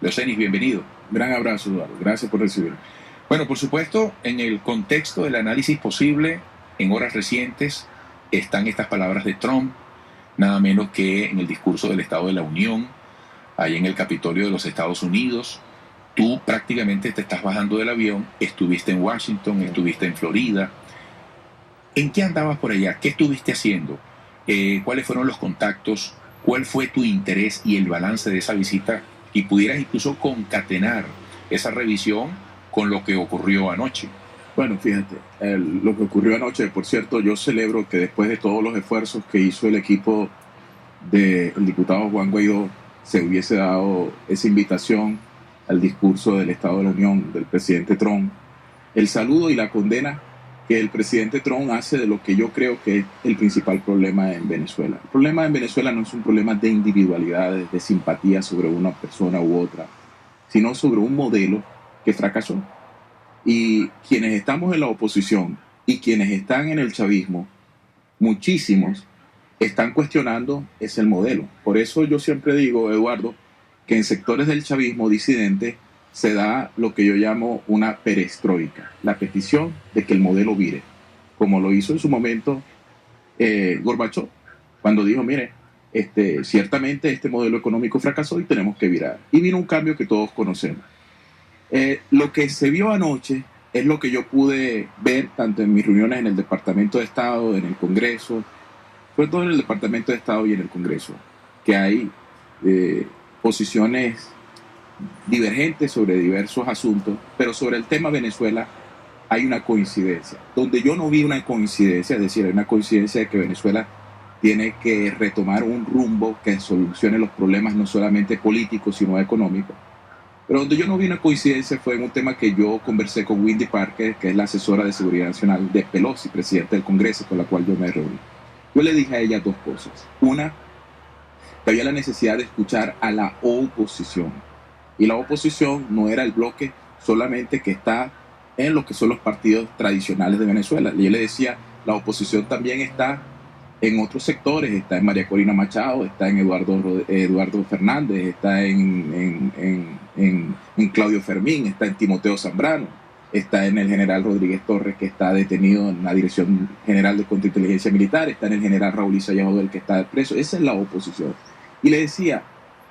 Leocenis, bienvenido. Gran abrazo, Eduardo. Gracias por recibirme. Bueno, por supuesto, en el contexto del análisis posible, en horas recientes, están estas palabras de Trump, nada menos que en el discurso del Estado de la Unión, ahí en el Capitolio de los Estados Unidos. Tú prácticamente te estás bajando del avión, estuviste en Washington, estuviste en Florida. ¿En qué andabas por allá? ¿Qué estuviste haciendo? ¿Cuáles fueron los contactos? ¿Cuál fue tu interés y el balance de esa visita? Y pudieras incluso concatenar esa revisión con lo que ocurrió anoche. Bueno, fíjate, lo que ocurrió anoche, por cierto, yo celebro que después de todos los esfuerzos que hizo el equipo del diputado Juan Guaidó, se hubiese dado esa invitación al discurso del Estado de la Unión del presidente Trump, el saludo y la condena que el presidente Trump hace de lo que yo creo que es el principal problema en Venezuela. El problema en Venezuela no es un problema de individualidades, de simpatía sobre una persona u otra, sino sobre un modelo que fracasó. Y quienes estamos en la oposición y quienes están en el chavismo, muchísimos están cuestionando ese modelo. Por eso yo siempre digo, Eduardo, que en sectores del chavismo disidente se da lo que yo llamo una perestroika, la petición de que el modelo vire, como lo hizo en su momento Gorbachov, cuando dijo, mire, ciertamente este modelo económico fracasó y tenemos que virar. Y vino un cambio que todos conocemos. Lo que se vio anoche es lo que yo pude ver tanto en mis reuniones en el Departamento de Estado, en el Congreso, sobre todo en el Departamento de Estado y en el Congreso, que hay posiciones divergentes sobre diversos asuntos, pero sobre el tema Venezuela hay una coincidencia. Donde yo no vi una coincidencia, es decir, hay una coincidencia de que Venezuela tiene que retomar un rumbo que solucione los problemas no solamente políticos, sino económicos. Pero donde yo no vi una coincidencia fue en un tema que yo conversé con Wendy Parker, que es la asesora de Seguridad Nacional de Pelosi, presidente del Congreso, con la cual yo me reuní. Yo le dije a ella dos cosas. Una, que había la necesidad de escuchar a la oposición. Y la oposición no era el bloque solamente que está en lo que son los partidos tradicionales de Venezuela. Y yo le decía, la oposición también está en otros sectores, está en María Corina Machado, está en Eduardo Fernández, está en Claudio Fermín, está en Timoteo Zambrano, está en el general Rodríguez Torres, que está detenido en la Dirección General de Contrainteligencia Militar, está en el general Raúl Isayas Odel, que está preso. Esa es la oposición. Y le decía,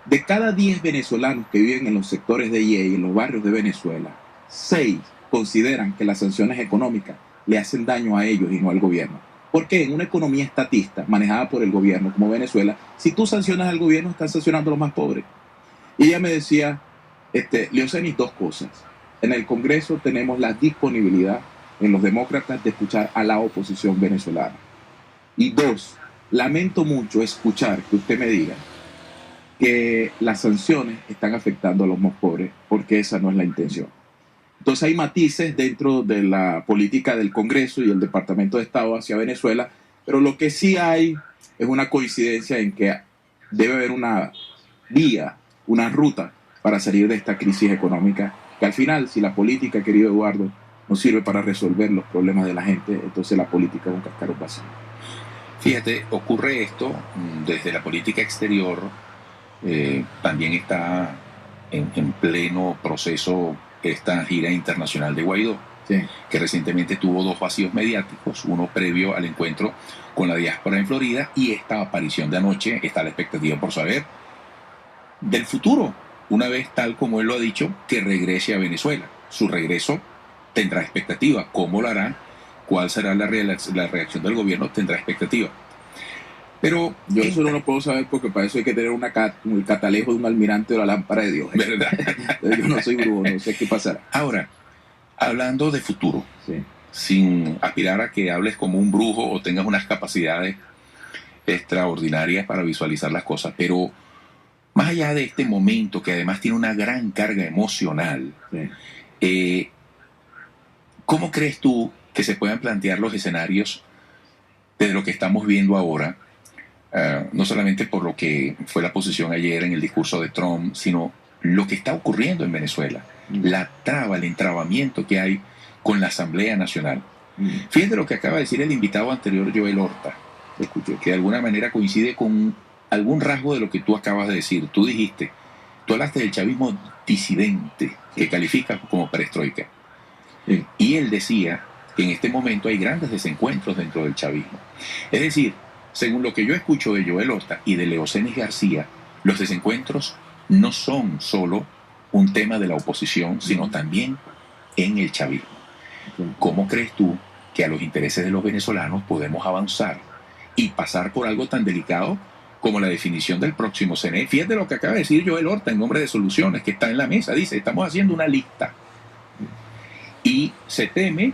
de cada 10 venezolanos que viven en los sectores de IE y en los barrios de Venezuela, 6 consideran que las sanciones económicas le hacen daño a ellos y no al gobierno. Porque en una economía estatista manejada por el gobierno como Venezuela, si tú sancionas al gobierno, estás sancionando a los más pobres. Y ella me decía, Leocenis, dos cosas. En el Congreso tenemos la disponibilidad en los demócratas de escuchar a la oposición venezolana. Y dos, lamento mucho escuchar que usted me diga que las sanciones están afectando a los más pobres, porque esa no es la intención. Entonces hay matices dentro de la política del Congreso y el Departamento de Estado hacia Venezuela, pero lo que sí hay es una coincidencia en que debe haber una vía, una ruta para salir de esta crisis económica, que al final, si la política, querido Eduardo, no sirve para resolver los problemas de la gente, entonces la política es un cascarón vacío. Fíjate, ocurre esto desde la política exterior, también está en pleno proceso esta gira internacional de Guaidó, Sí. que recientemente tuvo 2 vacíos mediáticos, uno previo al encuentro con la diáspora en Florida y esta aparición de anoche. Está la expectativa por saber del futuro, una vez, tal como él lo ha dicho, que regrese a Venezuela. Su regreso tendrá expectativa. ¿Cómo lo hará? ¿Cuál será la reacción del gobierno? Tendrá expectativa. Pero yo eso no lo puedo saber porque para eso hay que tener el catalejo de un almirante o la lámpara de Dios. ¿Verdad? Yo no soy brujo, no sé qué pasará. Ahora, hablando de futuro, sí, sin aspirar a que hables como un brujo o tengas unas capacidades extraordinarias para visualizar las cosas, pero más allá de este momento que además tiene una gran carga emocional, sí. ¿Cómo crees tú que se puedan plantear los escenarios de lo que estamos viendo ahora? No solamente por lo que fue la posición ayer en el discurso de Trump, sino lo que está ocurriendo en Venezuela, la traba, el entrabamiento que hay con la Asamblea Nacional. Fíjate lo que acaba de decir el invitado anterior, Joel Horta, que de alguna manera coincide con algún rasgo de lo que tú acabas de decir. Tú dijiste, Tú hablaste del chavismo disidente, que califica como perestroika. Sí. Y él decía que en este momento hay grandes desencuentros dentro del chavismo. Es decir, según lo que yo escucho de Joel Horta y de Leocenis García, los desencuentros no son solo un tema de la oposición, sino también en el chavismo. ¿Cómo crees tú que a los intereses de los venezolanos podemos avanzar y pasar por algo tan delicado como la definición del próximo CNE? Fíjate lo que acaba de decir Joel Horta en nombre de Soluciones, que está en la mesa. Dice, estamos haciendo una lista y se teme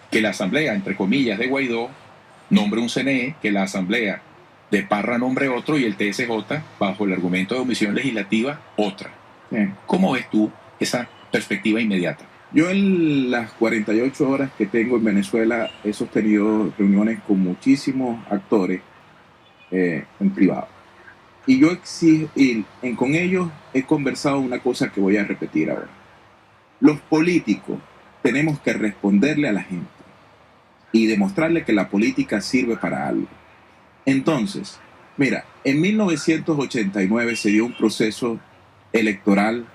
que la asamblea, entre comillas, de Guaidó nombre un CNE, que la asamblea de Parra nombre otro y el TSJ, bajo el argumento de omisión legislativa, otra. Sí. ¿Cómo ves tú esa perspectiva inmediata? Yo en las 48 horas que tengo en Venezuela he sostenido reuniones con muchísimos actores en privado. Y yo con ellos he conversado una cosa que voy a repetir ahora. Los políticos tenemos que responderle a la gente y demostrarle que la política sirve para algo. Entonces, mira, en 1989 se dio un proceso electoral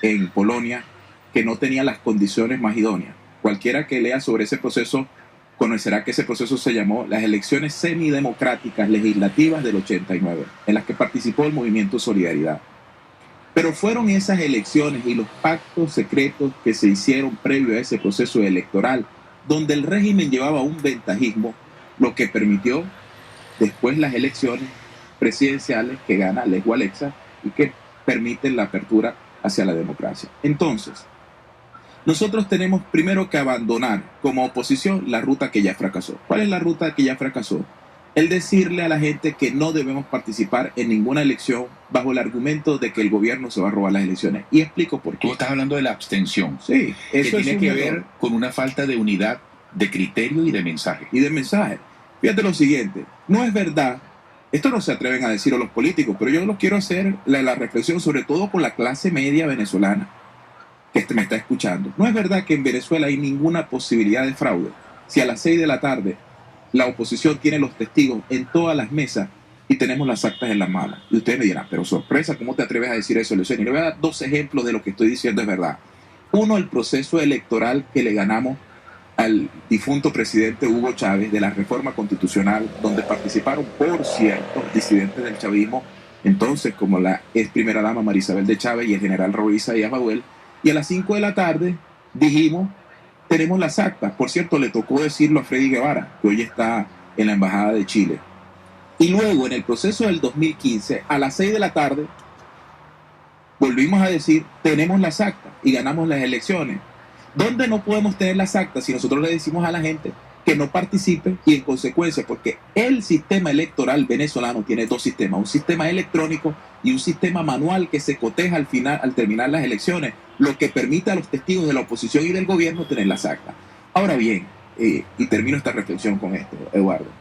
en Polonia que no tenía las condiciones más idóneas. Cualquiera que lea sobre ese proceso conocerá que ese proceso se llamó las elecciones semidemocráticas legislativas del 89, en las que participó el movimiento Solidaridad. Pero fueron esas elecciones y los pactos secretos que se hicieron previo a ese proceso electoral, donde el régimen llevaba un ventajismo, lo que permitió después las elecciones presidenciales que gana Lech Walesa y que permiten la apertura hacia la democracia. Entonces, nosotros tenemos primero que abandonar como oposición la ruta que ya fracasó. ¿Cuál es la ruta que ya fracasó? El decirle a la gente que no debemos participar en ninguna elección bajo el argumento de que el gobierno se va a robar las elecciones. Y explico por qué. Tú estás hablando de la abstención. Sí, eso que tiene que error. ver con una falta de unidad de criterio y de mensaje. Y de mensaje. Fíjate lo siguiente, no es verdad, esto no se atreven a decirlo los políticos, pero yo lo quiero hacer la reflexión sobre todo con la clase media venezolana que me está escuchando. No es verdad que en Venezuela hay ninguna posibilidad de fraude. Si a las 6 de la tarde la oposición tiene los testigos en todas las mesas y tenemos las actas en las manos. Y ustedes me dirán, pero sorpresa, ¿cómo te atreves a decir eso, Leocenis? Le voy a dar 2 ejemplos de lo que estoy diciendo es verdad. Uno, el proceso electoral que le ganamos al difunto presidente Hugo Chávez de la reforma constitucional, donde participaron, por cierto, disidentes del chavismo, entonces como la ex primera dama Marisabel de Chávez y el general Raúl Isaías Baduel, y a las 5 de la tarde dijimos, tenemos las actas. Por cierto, le tocó decirlo a Freddy Guevara, que hoy está en la Embajada de Chile. Y luego, en el proceso del 2015, a las 6 de la tarde, volvimos a decir, tenemos las actas y ganamos las elecciones. ¿Dónde no podemos tener las actas si nosotros le decimos a la gente que no participe? Y en consecuencia, porque el sistema electoral venezolano tiene 2 sistemas, un sistema electrónico y un sistema manual que se coteja al terminar las elecciones, lo que permite a los testigos de la oposición y del gobierno tener las actas. Ahora bien, y termino esta reflexión con esto, Eduardo,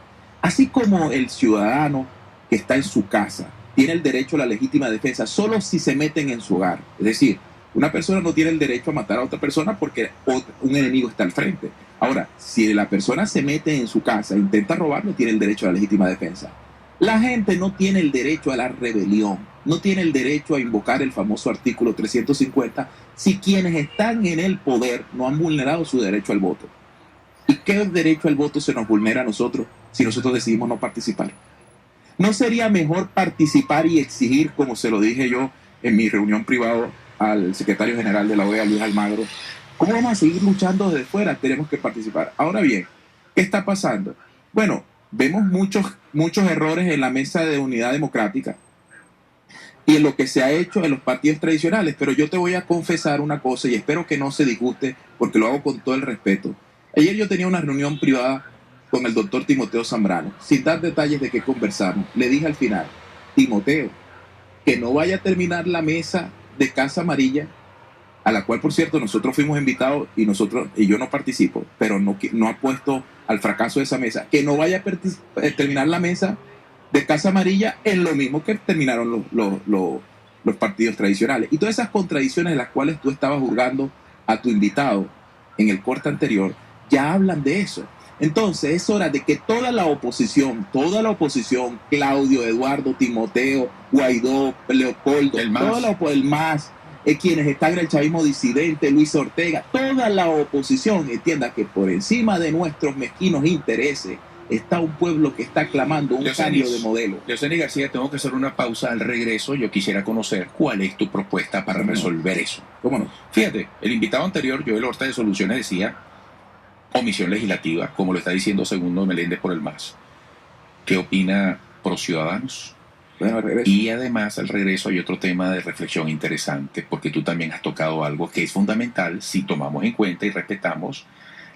así como el ciudadano que está en su casa tiene el derecho a la legítima defensa solo si se meten en su hogar, es decir, una persona no tiene el derecho a matar a otra persona porque un enemigo está al frente. Ahora, si la persona se mete en su casa e intenta robar, no tiene el derecho a la legítima defensa. La gente no tiene el derecho a la rebelión, no tiene el derecho a invocar el famoso artículo 350 si quienes están en el poder no han vulnerado su derecho al voto. ¿Y qué derecho al voto se nos vulnera a nosotros si nosotros decidimos no participar? ¿No sería mejor participar y exigir, como se lo dije yo en mi reunión privada al secretario general de la OEA, Luis Almagro? ¿Cómo vamos a seguir luchando desde fuera? Tenemos que participar. Ahora bien, ¿qué está pasando? Bueno, vemos muchos errores en la mesa de unidad democrática y en lo que se ha hecho en los partidos tradicionales, pero yo te voy a confesar una cosa y espero que no se disguste porque lo hago con todo el respeto. Ayer yo tenía una reunión privada con el doctor Timoteo Zambrano, sin dar detalles de qué conversamos. Le dije al final, Timoteo, que no vaya a terminar la mesa de Casa Amarilla, a la cual, por cierto, nosotros fuimos invitados y yo no participo, pero no apuesto al fracaso de esa mesa, que no vaya a terminar la mesa de Casa Amarilla en lo mismo que terminaron los partidos tradicionales. Y todas esas contradicciones de las cuales tú estabas juzgando a tu invitado en el corte anterior, ya hablan de eso. Entonces es hora de que toda la oposición, Claudio, Eduardo, Timoteo, Guaidó, Leopoldo, El MAS, el MAS, quienes están en el chavismo disidente, Luis Ortega, toda la oposición entienda que por encima de nuestros mezquinos intereses está un pueblo que está clamando un cambio de modelo. Leocenis García, tengo que hacer una pausa al regreso. Yo quisiera conocer cuál es tu propuesta para resolver eso. ¿Cómo no? Fíjate, el invitado anterior, Joel Horta de Soluciones, decía omisión legislativa, como lo está diciendo Segundo Meléndez por el MAS. ¿Qué opina Pro Ciudadanos? Bueno, regreso. Y además al regreso hay otro tema de reflexión interesante, porque tú también has tocado algo que es fundamental si tomamos en cuenta y respetamos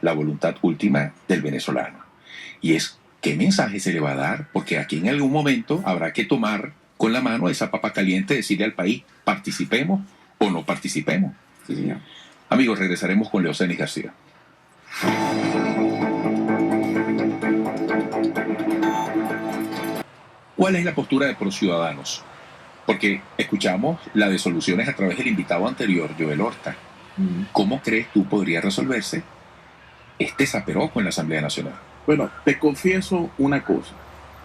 la voluntad última del venezolano. Y es, ¿qué mensaje se le va a dar? Porque aquí en algún momento habrá que tomar con la mano esa papa caliente, decirle al país, participemos o no participemos. Sí, señor. Amigos, regresaremos con Leocenis García. ¿Cuál es la postura de Pro Ciudadanos? Porque escuchamos la de soluciones a través del invitado anterior, Joel Horta. ¿Cómo crees tú podría resolverse este zaperoco en la Asamblea Nacional? Bueno, te confieso una cosa.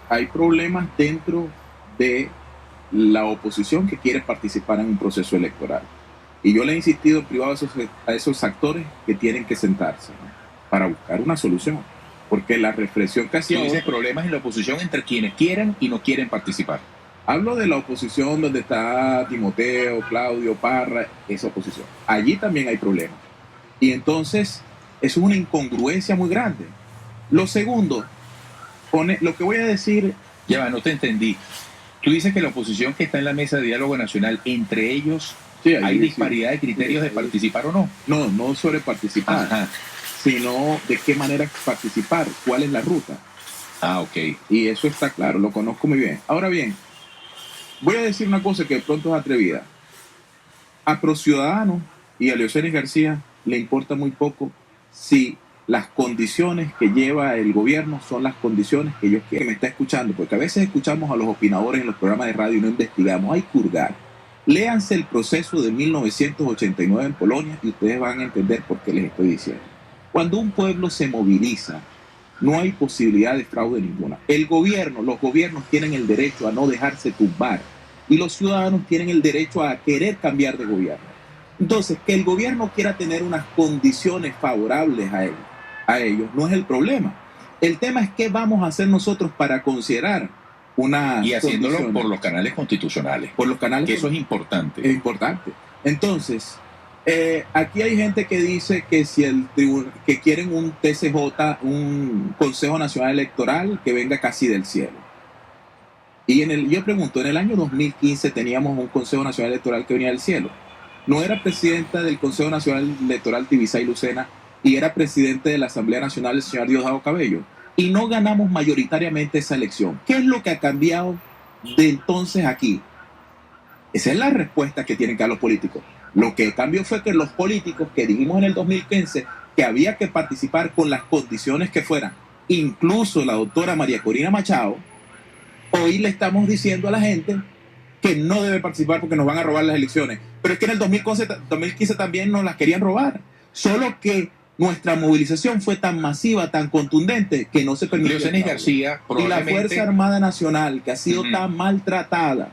Hay problemas dentro de la oposición que quiere participar en un proceso electoral. Y yo le he insistido en privado a esos actores que tienen que sentarse, ¿no?, para buscar una solución. Porque la reflexión que hacía... Tú dices problemas en la oposición entre quienes quieren y no quieren participar. Hablo de la oposición donde está Timoteo, Claudio, Parra, esa oposición. Allí también hay problemas. Y entonces es una incongruencia muy grande. Lo segundo, lo que voy a decir... Ya va, no te entendí. Tú dices que la oposición que está en la mesa de diálogo nacional, entre ellos, sí, ¿hay disparidad de criterios de participar o no? No, no sobre participar, ajá, sino de qué manera participar, cuál es la ruta. Ah, ok. Y eso está claro, lo conozco muy bien. Ahora bien, voy a decir una cosa que de pronto es atrevida. A Pro Ciudadanos y a Leocenis García le importa muy poco si las condiciones que lleva el gobierno son las condiciones que ellos quieren. Me está escuchando, porque a veces escuchamos a los opinadores en los programas de radio y no investigamos. Hay que hurgar. Léanse el proceso de 1989 en Polonia y ustedes van a entender por qué les estoy diciendo. Cuando un pueblo se moviliza, no hay posibilidad de fraude ninguna. Los gobiernos tienen el derecho a no dejarse tumbar y los ciudadanos tienen el derecho a querer cambiar de gobierno. Entonces, que el gobierno quiera tener unas condiciones favorables a ellos no es el problema. El tema es qué vamos a hacer nosotros para considerar una... Y haciéndolo por los canales constitucionales. Por los canales... Que eso es importante. Es importante. Entonces... aquí hay gente que dice que si que quieren un TCJ, un Consejo Nacional Electoral que venga casi del cielo. Y yo pregunto, en el año 2015 teníamos un Consejo Nacional Electoral que venía del cielo. No era presidenta del Consejo Nacional Electoral Tibisay Lucena y era presidente de la Asamblea Nacional el señor Diosdado Cabello. Y no ganamos mayoritariamente esa elección. ¿Qué es lo que ha cambiado de entonces aquí? Esa es la respuesta que tienen que dar los políticos. Lo que cambió fue que los políticos que dijimos en el 2015 que había que participar con las condiciones que fueran, incluso la doctora María Corina Machado, hoy le estamos diciendo a la gente que no debe participar porque nos van a robar las elecciones. Pero es que en el 2015 también nos las querían robar. Solo que nuestra movilización fue tan masiva, tan contundente, que no se permitió. Leocenis García, y la Fuerza Armada Nacional, que ha sido tan maltratada,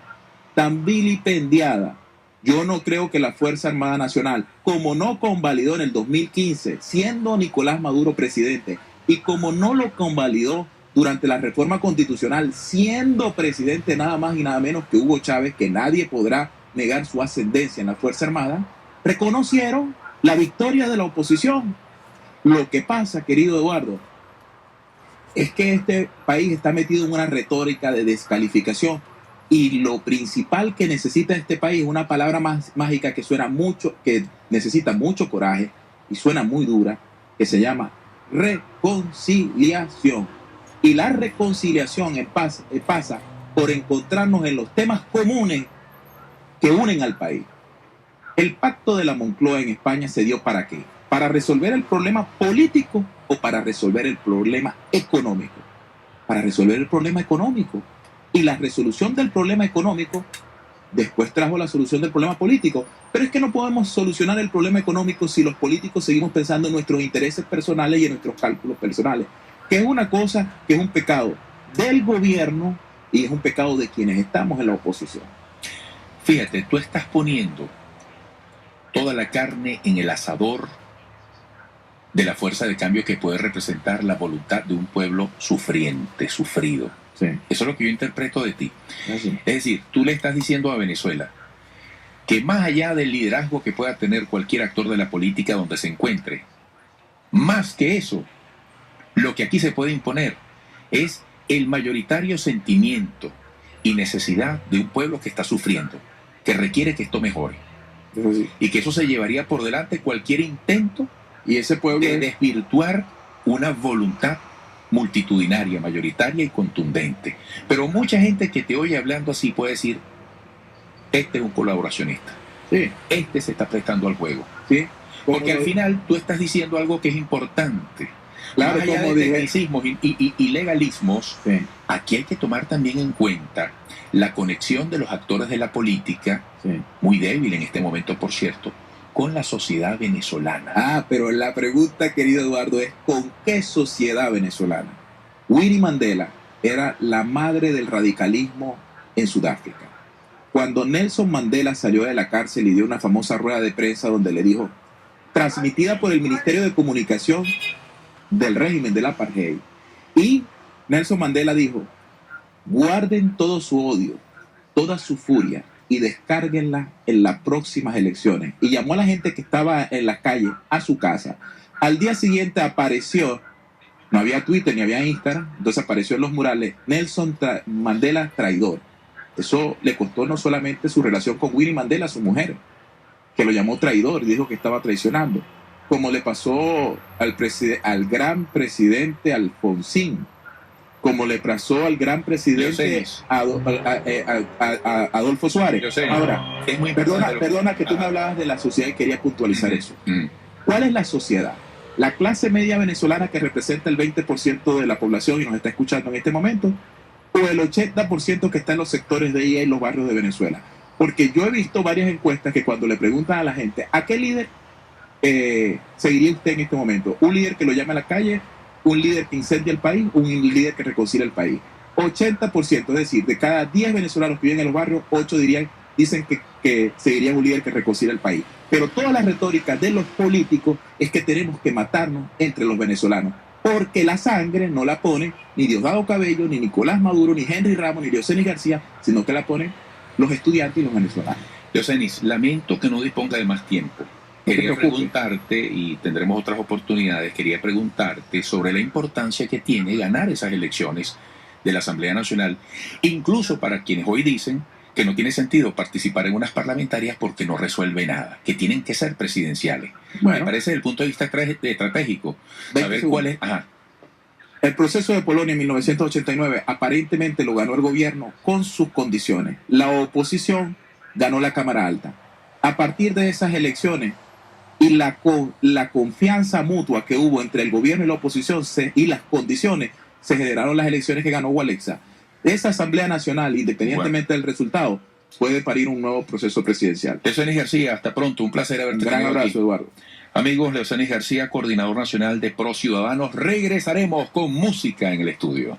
tan vilipendiada, yo no creo que la Fuerza Armada Nacional, como no convalidó en el 2015, siendo Nicolás Maduro presidente, y como no lo convalidó durante la reforma constitucional, siendo presidente nada más y nada menos que Hugo Chávez, que nadie podrá negar su ascendencia en la Fuerza Armada, reconocieron la victoria de la oposición. Lo que pasa, querido Eduardo, es que este país está metido en una retórica de descalificación. Y lo principal que necesita este país es una palabra más mágica que suena mucho, que necesita mucho coraje y suena muy dura, que se llama reconciliación. Y la reconciliación pasa por encontrarnos en los temas comunes que unen al país. El pacto de la Moncloa en España se dio ¿para qué? ¿Para resolver el problema político o para resolver el problema económico? Para resolver el problema económico. Y la resolución del problema económico después trajo la solución del problema político. Pero es que no podemos solucionar el problema económico si los políticos seguimos pensando en nuestros intereses personales y en nuestros cálculos personales. que es una cosa que es un pecado del gobierno y es un pecado de quienes estamos en la oposición. Fíjate, tú estás poniendo toda la carne en el asador de la fuerza de cambio que puede representar la voluntad de un pueblo sufriente, sufrido. Sí. Eso es lo que yo interpreto de ti. Así. Es decir, tú le estás diciendo a Venezuela que más allá del liderazgo que pueda tener cualquier actor de la política donde se encuentre, más que eso, lo que aquí se puede imponer es el mayoritario sentimiento y necesidad de un pueblo que está sufriendo, que requiere que esto mejore. Así. Y que eso se llevaría por delante cualquier intento Y ese pueblo de desvirtuar una voluntad multitudinaria, mayoritaria y contundente. Pero mucha gente que te oye hablando así puede decir, este es un colaboracionista, sí, este se está prestando al juego. sí. Porque al final tú estás diciendo algo que es importante. Claro, Más allá como de dije. tecnicismos y legalismos, Sí, aquí hay que tomar también en cuenta la conexión de los actores de la política, sí. muy débil en este momento, por cierto, con la sociedad venezolana. Ah, pero la pregunta, querido Eduardo, es ¿con qué sociedad venezolana? Winnie Mandela era la madre del radicalismo en Sudáfrica. Cuando Nelson Mandela salió de la cárcel y dio una famosa rueda de prensa donde le dijo, transmitida por el Ministerio de Comunicación del régimen del apartheid, y Nelson Mandela dijo, guarden todo su odio, toda su furia y descárguenla en las próximas elecciones. Y llamó a la gente que estaba en la calle a su casa. Al día siguiente apareció, no había Twitter ni había Instagram, entonces apareció en los murales Nelson Mandela traidor. Eso le costó no solamente su relación con Winnie Mandela, su mujer, que lo llamó traidor y dijo que estaba traicionando, como le pasó al gran presidente Alfonsín, como le pasó al gran presidente Adolfo Suárez. Ahora, es muy importante perdona que tú me hablabas de la sociedad y quería puntualizar eso. ¿Cuál es la sociedad? La clase media venezolana que representa el 20% de la población y nos está escuchando en este momento, o el 80% que está en los sectores de IA y los barrios de Venezuela. Porque yo he visto varias encuestas que cuando le preguntan a la gente, ¿a qué líder seguiría usted en este momento? ¿Un líder que lo llame a la calle? ¿Un líder que incendia el país? ¿Un líder que reconcilia el país? 80%, es decir, de cada 10 venezolanos que viven en los barrios, 8 dicen que seguirían un líder que reconcilia el país. Pero toda la retórica de los políticos es que tenemos que matarnos entre los venezolanos, porque la sangre no la pone ni Diosdado Cabello, ni Nicolás Maduro, ni Henry Ramos, ni Leocenis García, sino que la ponen los estudiantes y los venezolanos. Leocenis, lamento que no disponga de más tiempo. Quería preguntarte, y tendremos otras oportunidades, quería preguntarte sobre la importancia que tiene ganar esas elecciones de la Asamblea Nacional, incluso para quienes hoy dicen que no tiene sentido participar en unas parlamentarias porque no resuelve nada, que tienen que ser presidenciales. Bueno, me parece desde el punto de vista estratégico, saber cuál es... Ajá. El proceso de Polonia en 1989 aparentemente lo ganó el gobierno con sus condiciones. La oposición ganó la Cámara Alta. A partir de esas elecciones y la confianza mutua que hubo entre el gobierno y la oposición y las condiciones, se generaron las elecciones que ganó Walexa. Esa Asamblea Nacional, independientemente del resultado, puede parir un nuevo proceso presidencial. Leocenis García, hasta pronto, un placer haberte tenido. Un gran abrazo, aquí. Eduardo. Amigos, Leocenis García, coordinador nacional de Pro Ciudadanos. Regresaremos con música en el estudio.